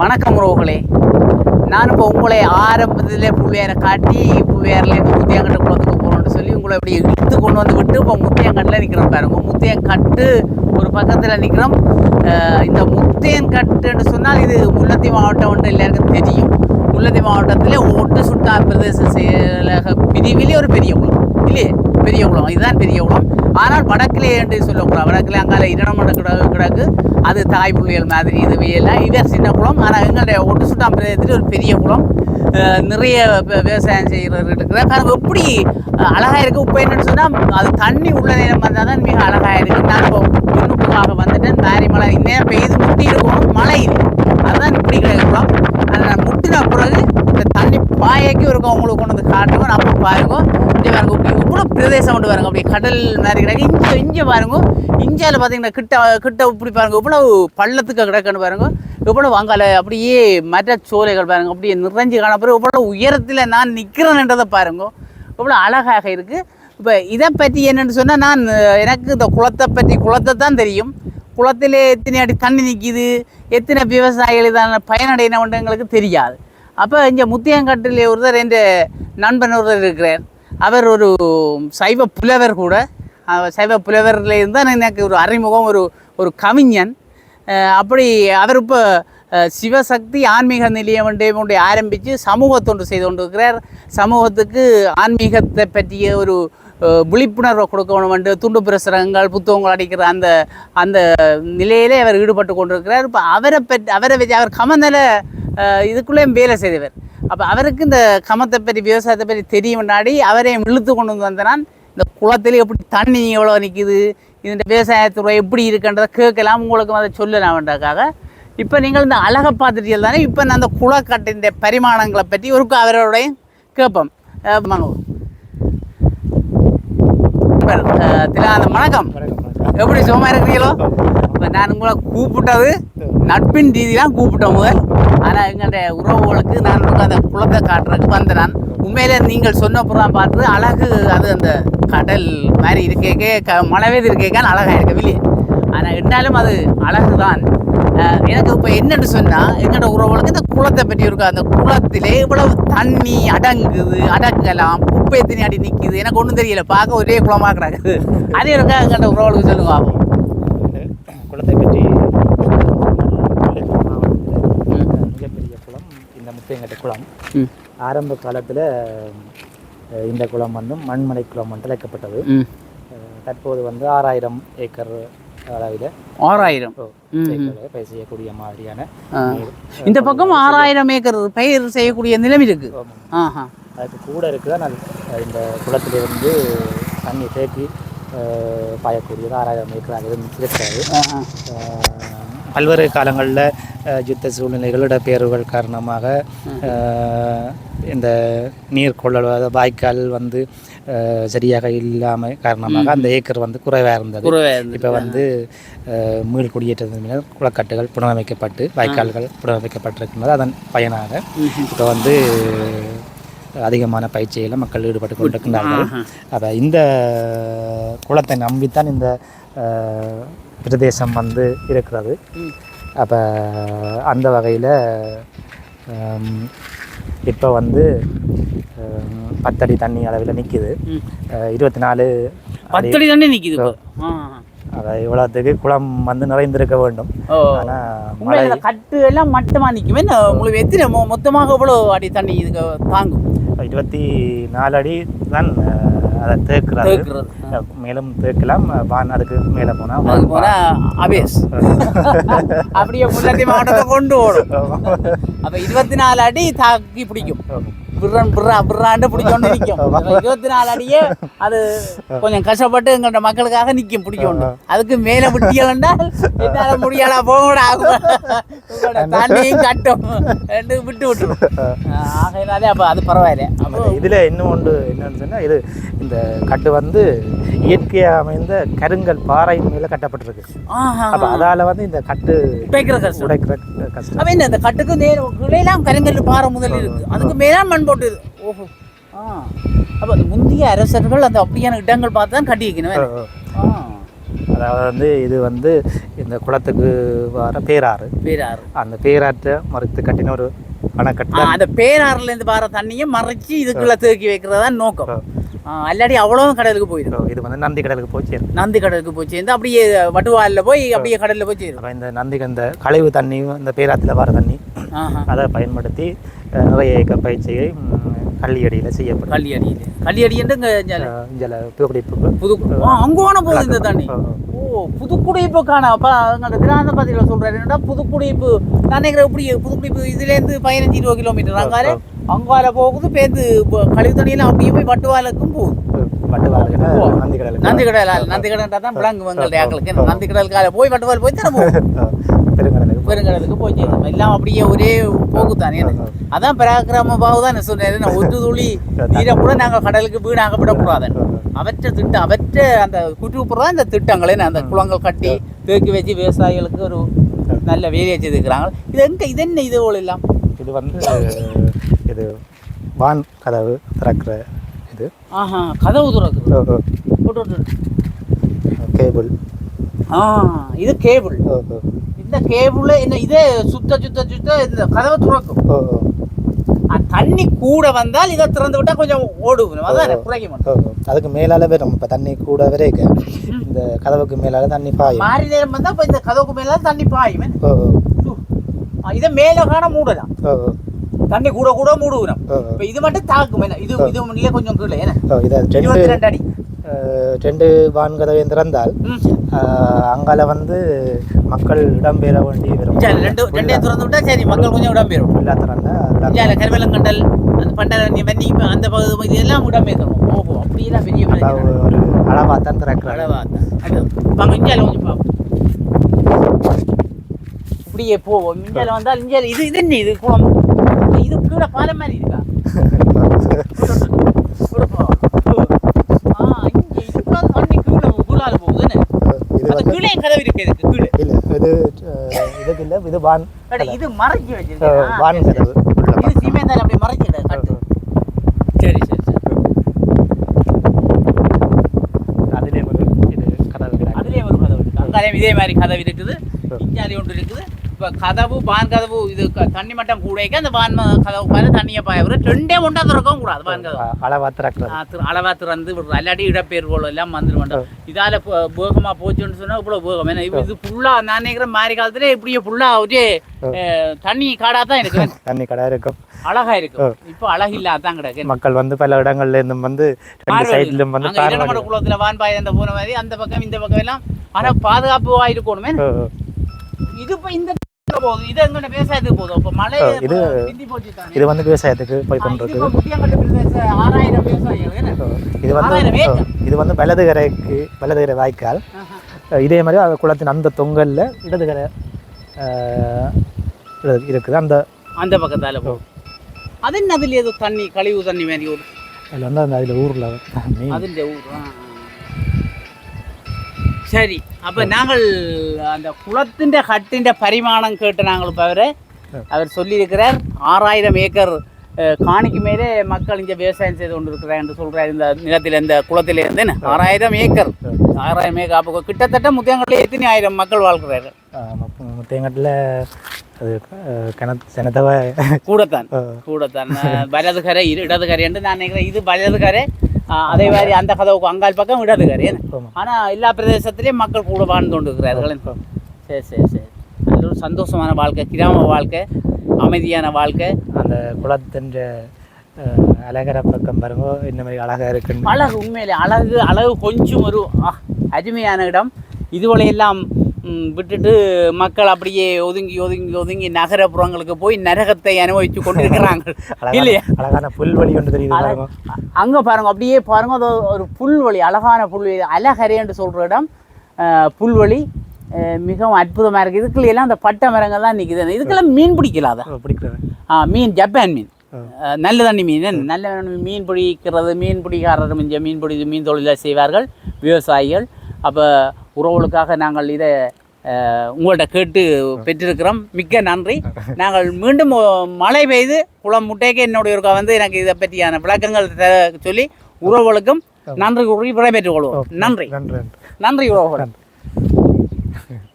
வணக்கம் ரோகளே. நான் இப்போ உங்களை ஆரம்பத்தில் புள்ளியாரை காட்டி புள்ளியாரிலேருந்து முத்தியங்கட்டு குளத்துக்கு போகணுன்னு சொல்லி உங்களை இப்படி இழுத்து கொண்டு வந்து விட்டு இப்போ முத்தியங்கட்டில் நிற்கிறோம். பாருங்க, முத்தியங்கட்டு ஒரு பக்கத்தில் நிற்கிறோம். இந்த முத்தியங்கட்டுன்னு சொன்னால் இது முல்லைத்தீவு மாவட்டம் ஒன்று எல்லாருக்கும் தெரியும். முல்லைத்தீவு மாவட்டத்தில் ஒட்டு சுட்டா பிரதேச செயலக பிரிவிலே ஒரு பெரிய குளம் இல்லையே, பெரிய குளம், இதுதான் பெரிய குளம். ஆனால் வடக்கிலே என்று சொல்லக்கூடாது. வடக்கிலே அங்கால இடமட கிடக்கு, அது தாய் புள்ளிகள் மாதிரி இதுவையெல்லாம் இவர் சின்ன குளம். ஆனால் எங்களுடைய ஒட்டு சுட்டாம் பிரதேசத்தில் ஒரு பெரிய குளம், நிறைய விவசாயம் செய்கிறது இருக்கிற பாருங்க எப்படி அழகாக இருக்குது. இப்போ என்னென்னு சொன்னால் அது தண்ணி உள்ள நேரம் வந்தால் தான் மிக அழகாக இருக்குது. நான் இப்போ முன்னுக்குள்ளாக வந்துட்டேன். மாறி மழை இந்நேரம் பெய்து முட்டி இருக்கணும், மழை இல்லை, அதுதான் இப்படி குளம். அதை நான் முட்டின பிறகு இந்த தண்ணி பாயக்கு இருக்கும், உங்களுக்கு கொண்டு வந்து காட்டுவோம். அப்போ பாருங்க இங்கே பாருங்க, இவ்வளோ பிரதேசம் கொண்டு பாருங்க, அப்படியே கடல் மாதிரி கிடக்கு. இங்கே பாருங்க, இந்தியாவில் பார்த்தீங்கன்னா கிட்ட இப்படி பாருங்க, இவ்வளவு பள்ளத்துக்கு கிடக்குன்னு பாருங்க, இவ்வளவு அங்கால அப்படியே மற்ற சோலைகள் பாருங்க, அப்படியே நிறைஞ்சு காணப்படும். இவ்வளோ உயரத்தில் நான் நிற்கிறேன்றதை பாருங்க, இவ்வளோ அழகாக இருக்குது. இப்போ இதை பற்றி என்னென்னு சொன்னால், நான் எனக்கு இந்த குளத்தை தான் தெரியும். குளத்திலே எத்தனை அடி தண்ணி நிற்கிது, எத்தனை விவசாயிகள் இதான பயனடையினவன்ட்டு எங்களுக்கு தெரியாது. அப்போ இங்கே முத்தியங்காட்டில் ஒருத்தர் என் நண்பன் ஒருத்தர் இருக்கிறார். அவர் ஒரு சைவ புலவர் கூட. சைவ புலவரில் இருந்தால் எனக்கு ஒரு அறிமுகம், ஒரு கவிஞன். அப்படி அவர் இப்போ சிவசக்தி ஆன்மீக நிலையம் ஒன்றை ஆரம்பித்து சமூக தொண்டு செய்து கொண்டு இருக்கிறார். சமூகத்துக்கு ஆன்மீகத்தை பற்றிய ஒரு விழிப்புணர்வை கொடுக்கணும் என்று துண்டு பிரசுரங்கள் புத்தகங்கள் அடிக்கிற அந்த நிலையிலே அவர் ஈடுபட்டு கொண்டிருக்கிறார். இப்போ அவரை வச்சு அவர் கமந்தல இதுக்குள்ளேயும் வேலை செய்தவர். அப்போ அவருக்கு இந்த கமத்தை பற்றி விவசாயத்தை பற்றி தெரியும். முன்னாடி அவரையும் இழுத்து கொண்டு வந்தான். இந்த குளத்தில் எப்படி தண்ணி எவ்வளோ நிற்கிது, இந்த விவசாயத்துறை எப்படி இருக்குன்றதை கேட்கலாம், உங்களுக்கு அதை சொல்லலாம்ன்றதுக்காக. இப்போ நீங்கள் இந்த அழகை பார்த்துட்டீங்க தானே. இப்போ நான் அந்த குளக்கட்டின் பரிமாணங்களை பற்றி ஒரு அவரோடையும் கேட்போம். வணக்கம், எப்படி சுகமாக இருக்கிறீங்களோ? இப்போ நான் உங்களை கூப்பிட்டது நட்பின் ரீதியெலாம் கூப்பிட்டோம் முதல். ஆனால் எங்களுடைய உறவுகளுக்கு நான் அந்த குளத்தை காட்டுறதுக்கு வந்தேன். உண்மையிலே நீங்கள் சொன்ன புறம் பார்த்து அழகு, அது அந்த கடல் மாதிரி இருக்கே மழை இருக்கேக்கான் அழகாக இருக்கவில்லை. ஆனால் இருந்தாலும் அது அழகு தான். எனக்கு இப்போ என்னென்னு சொன்னால், எங்களோட உறவுகளுக்கு இந்த குளத்தை பற்றி இருக்கா. அந்த குளத்திலே இவ்வளவு தண்ணி அடக்கலாம், உப்பு எத்தனை அடி நிற்கிது, எனக்கு ஒன்றும் தெரியல. பார்க்க ஒரே குளமாக கிடக்குது. அதே இருக்கா எங்கள்கிட்ட உறவுகளுக்கு சொல்லுங்க. ஆகும் குளத்தை பற்றி மிகப்பெரிய குளம் இந்த முத்தையங்கட்டை குளம். ஆரம்ப காலத்தில் இந்த குளம் வந்து மண்மலை குளம் என்று அழைக்கப்பட்டது. தற்போது வந்து 6000 ஏக்கர் அளவில் 6000 பயிர் செய்யக்கூடிய மாதிரியான இந்த பக்கம் 6000 ஏக்கர் பயிர் செய்யக்கூடிய நிலைமை இருக்கு. அதுக்கு கூட இருக்குதான் இந்த குளத்திலிருந்து தண்ணி தேக்கி பாயக்கூடியது 6000 ஏக்கர் இருக்கிறது. பல்வேறு காலங்களில் யுத்த சூழ்நிலைகள், இடப்பெயர்வுகள் காரணமாக இந்த நீர் கொள்ளல் வாய்க்கால் வந்து சரியாக இல்லாமல் காரணமாக அந்த ஏக்கர் வந்து குறைவாக இருந்தது. இப்போ வந்து மீள் குடியேற்றத்தின் குளக்கட்டுகள் புனரமைக்கப்பட்டு வாய்க்கால்கள் புனரமைக்கப்பட்டிருக்கின்றது. அதன் பயனாக இப்போ வந்து அதிகமான பயிற்சியில் மக்கள் ஈடுபட்டு கொண்டிருக்கின்றார்கள். அப்போ இந்த குளத்தை நம்பித்தான் இந்த பிரதேசம் வந்து இருக்கிறது. அப்போ அந்த வகையில் இப்போ வந்து 10 அடி தண்ணி அளவில் நிற்கிது. 24 அடி தண்ணி நிற்கிது. அதை இவ்வளோத்துக்கு குளம் வந்து நிறைந்திருக்க வேண்டும். ஆனால் கட்டு எல்லாம் மட்டமாக நிற்குமே. உங்களுக்கு எத்தனை மொத்தமாக எவ்வளோ அடி தண்ணி இதுக்கு தாங்கும்? 24 அடி தான் அதை தேக்குறது. மேலும் தேக்கலாம். வான் அதுக்கு மேலே போனால் அபேஸ் அப்படியே முல்லைத்தீவு மாவட்டத்தை கொண்டு ஓடும். அப்போ 24 அடி தாக்கி பிடிக்கும். பிறாண்டு பிடிச்சோண்டு நிற்கும். 24 அடியே அது கொஞ்சம் கஷ்டப்பட்டு எங்கள்ட மக்களுக்காக நிற்கும் பிடிக்கொண்டு. அதுக்கு மேலே விட்டியல் என்றால் என்னால் முடியாதா போகக்கூட ஆகும். தண்ணியும் கட்டும் ரெண்டு விட்டு விட்டுரும். ஆகையினாலே அப்போ அது பரவாயில்ல. அப்போ இதில் இன்னும் ஒன்று என்னன்னு சொன்னால், இது இந்த கட்டு வந்து இயற்கையாக அமைந்த கருங்கல் பாறையின் மேலே கட்டப்பட்டிருக்கு. அப்போ அதால் வந்து இந்த கட்டு உடைக்கிற கஷ்டம். அப்போ இந்த கட்டுக்கு நேரம் கருங்கல் பாறை முதல் இருக்குது, அதுக்கு மேலே மண் போட்டு. ஓஹோ. அப்போ முந்தைய அரசர்கள் அந்த அப்படியான இடங்கள் பார்த்து தான் கட்டி வைக்கணும். அதாவது வந்து இது வந்து இந்த குளத்துக்கு வர பேராறு அந்த பேராற்றை மறுத்து கட்டின ஒரு அணைக்கட்டு. அந்த பேராறுலேருந்து வர தண்ணியை மறைச்சி இதுக்குள்ள தேக்கி வைக்கிறதா நோக்கம். அல்லாடி அவ்வளவும் கடலுக்கு போயிடும். இது வந்து நந்தி கடலுக்கு போய் சேரும். நந்தி கடலுக்கு போய் சேர்ந்து அப்படியே வட்டுவாலில் போய் அப்படியே கடலில் போய் சேரும். இந்த நந்திக்கு இந்த கழிவு தண்ணி இந்த பேராத்தில் வர தண்ணி அதை பயன்படுத்தி நிறைய ஏக்கர் பயிற்சியை கள்ளியடியில் செய்யப்படும். கள்ளியடி என்று புதுக்குடிப்புக்கு அங்கோன போகுது இந்த தண்ணி. புதுக்குடிப்புக்கான அப்போ எங்களோட திராந்த பதிவில் சொல்கிறாரு என்னடா புதுக்குடிப்பு நான் நினைக்கிறேன் இப்படி புதுக்குடிப்பு இதுலேருந்து 15-20 கிலோமீட்டர் அங்கால போகுது. பேருந்து கழிவு தண்ணியெல்லாம் அப்படியே போய் வட்டுவாலுக்கும் போகுது. நந்தி கடல் தான் விளங்கு எங்களுடைய ஆக்களுக்கு. நந்தி கடலுக்கால போய் வட்டுவால் போய் தானே போகும். பெருங்கடலுக்கு போய் சேரும். எல்லாம் அப்படியே ஒரே போகுதானே. அதான் பராக்கிரம பாவு தான் சொன்னேன். ஒத்து துளி நீரை கூட நாங்கள் கடலுக்கு வீணாகப்படக்கூடாது. அவற்றை அந்த குற்றுப்புறதான் இந்த திட்டங்களே அந்த குளங்கள் கட்டி தேக்கி வச்சு விவசாயிகளுக்கு ஒரு நல்ல வேலையை செய்திருக்கிறாங்க. இது என்ன இது போல எல்லாம் இது வந்து இது வான் கதவு திறக்கிற இது. கதவு திறக்குது. கேபிள். இது கேபிள். இந்த கேபிள் என்ன இதே சுத்த இந்த கதவை திறக்கும். தண்ணி கூட வந்தால் இதை திறந்து விட்டா கொஞ்சம் ஓடுவோம். அதான் குறைக்க. அதுக்கு மேலால வரும். இப்போ தண்ணி கூட வரைக்கும் இந்த கதவுக்கு மேலால தண்ணி பாயும். மாறி நேரம் வந்தா இப்போ இந்த கதவுக்கு மேலால தண்ணி பாயும். இதை மேல காண மூடலாம். தண்ணி கூட கூட மூடுவோம். இப்போ இது மட்டும் தாக்கும். இது முன்னே கொஞ்சம் கீழே 22 அடி 2 வான் கதவை திறந்தால் அங்கால வந்து மக்கள் இடம்பெற வேண்டி வரும். ரெண்டே திறந்து விட்டா சரி, மக்கள் கொஞ்சம் இடம்பெறும். ஃபுல்லாக திறந்தா கருவேலங்கண்டல் அந்த பண்டல் வன்னி அந்த பகுதி இதெல்லாம் இடம்பெறும். ஓஹோ, அப்படியெல்லாம் பெரிய ஒரு அளவாக தான் திறக்கிற இஞ்சால கொஞ்சம் பார்ப்போம். இப்படியே போவோம். இஞ்சால வந்தால் இஞ்சால இது என்ன இது குளம்? இது கீழே பாலம் மாதிரி இருக்கா? இது வான். இது மறைச்சி வச்சிருக்கேன். வான் கதவு. இது சீமேந்தால அப்படி மறைச்சிடு கட்டு. சரி. அதுலேயே ஒரு கதவு இருக்கு. அங்காலையும் இதே மாதிரி கதவு இருக்குது. இஞ்சாலி ஒன்று இருக்குது. இப்போ கதவு வான் கதவு இது தண்ணி மட்டம் கூடைக்கு அந்த வான் கதவு பாரு தண்ணியை பாய ரெண்டே ஒன்றா திறக்கவும் கூடாது. வான் கதவு அளவா திறந்து அல்லாடி இடப்பெயர் போல எல்லாம் வந்துடும். இதால வேகமா போச்சுன்னு சொன்னா இவ்வளோ வேகம். ஏன்னா இது ஃபுல்லா நான் நினைக்கிறேன் மாறி காலத்துல இப்படியே ஃபுல்லா ஒரே தண்ணி காடா தான் இருக்கு. தண்ணி கடா இருக்கும், அழகா இருக்கும். இப்போ அழகு இல்லாதான் கிடக்கு. மக்கள் வந்து பல இடங்கள்ல இருந்தும் வந்து சைட்ல வந்து இரண்டமட குளத்துல வான் பாய் அந்த போன மாதிரி அந்த பக்கம் இந்த பக்கம் எல்லாம். ஆனா பாதுகாப்புவா இருக்கணுமே. இது இப்போ இந்த இது எங்க விவசாயத்துக்கு போதும். இப்போ மழை இது வந்து விவசாயத்துக்கு போய் கொண்டிருக்கு. இது வந்து வலதுகரை வாய்க்கால். இதே மாதிரி அந்த குளத்தின் அந்த தொங்கல்ல இடதுகரை இருக்குது. அந்த பக்கத்தால போகும். அது என்ன அதுல ஏதோ தண்ணி கழிவு தண்ணி மாதிரி ஒரு அதில் வந்து அந்த அதில் ஊரில் அதுல ஊர். சரி, அப்போ நாங்கள் அந்த குளத்தின் கட்டின் பரிமாணம் கேட்டு நாங்கள் இப்போ அவர் சொல்லியிருக்கிறார் 6000 ஏக்கர் காணிக்கு மேலே மக்கள் இங்கே விவசாயம் செய்து கொண்டு இருக்கிறார் என்று சொல்கிறார். இந்த நிலத்தில் இந்த குளத்தில் இருந்து 6000 ஏக்கர் அப்போ கிட்டத்தட்ட முத்தியங்கட்டில் எத்தனை ஆயிரம் மக்கள் வாழ்கிறார்கள்? முத்தியங்கட்டில் அது கிணத்தவ கூடத்தான் வலதுகரை இடதுகரை என்று நான் நினைக்கிறேன். இது வலதுகரை, அதே மாதிரி அந்த கதவுக்கு அங்கால் பக்கம் இடதுகரை. ஆனால் எல்லா பிரதேசத்திலையும் மக்கள் கூட வாழ்ந்து கொண்டு இருக்கிறார்கள். சரி. நல்ல ஒரு சந்தோஷமான வாழ்க்கை, கிராம வாழ்க்கை, அமைதியான வாழ்க்கை. அந்த குளத்தின் அழகர பக்கம் பாருங்க இந்த மாதிரி அழகாக இருக்கு. அழகு, உண்மையிலே அழகு கொஞ்சம் ஒரு அருமையான இடம். இதுவளையெல்லாம் விட்டுட்டு மக்கள் அப்படியே ஒதுங்கி நகரப்புறங்களுக்கு போய் நரகத்தை அனுபவித்து கொண்டிருக்கிறாங்க இல்லையா? அழகான புல்வெளி ஒன்று தெரியுது அங்கே பாருங்க, அப்படியே பாருங்க, அது ஒரு புல்வெளி, அழகான புல்வெளி, அலகரை என்று சொல்கிற இடம் புல்வெளி மிகவும் அற்புதமாக இருக்குது. இதுக்குள்ள எல்லாம் அந்த பட்டை மரங்கள் தான் நிற்குது. இதுக்கெல்லாம் மீன் பிடிக்கலாத மீன், ஜப்பான் மீன், நல்ல தண்ணி மீன், நல்ல மீன் பிடிக்கிறது. மீன் பிடிக்காரரும் இங்கே மீன் தொழிலை செய்வார்கள் விவசாயிகள். அப்போ உறவுகளுக்காக நாங்கள் இதை உங்கள்கிட்ட கேட்டு பெற்றிருக்கிறோம். மிக்க நன்றி. நாங்கள் மீண்டும் மழை பெய்து குளம் முட்டைக்கு என்னுடைய வந்து எனக்கு இதை பற்றியான விளக்கங்கள் சொல்லி உறவுகளுக்கும் நன்றி கூறி விடைபெற்றுக் கொள்வோம். நன்றி உறவுகள். நன்றி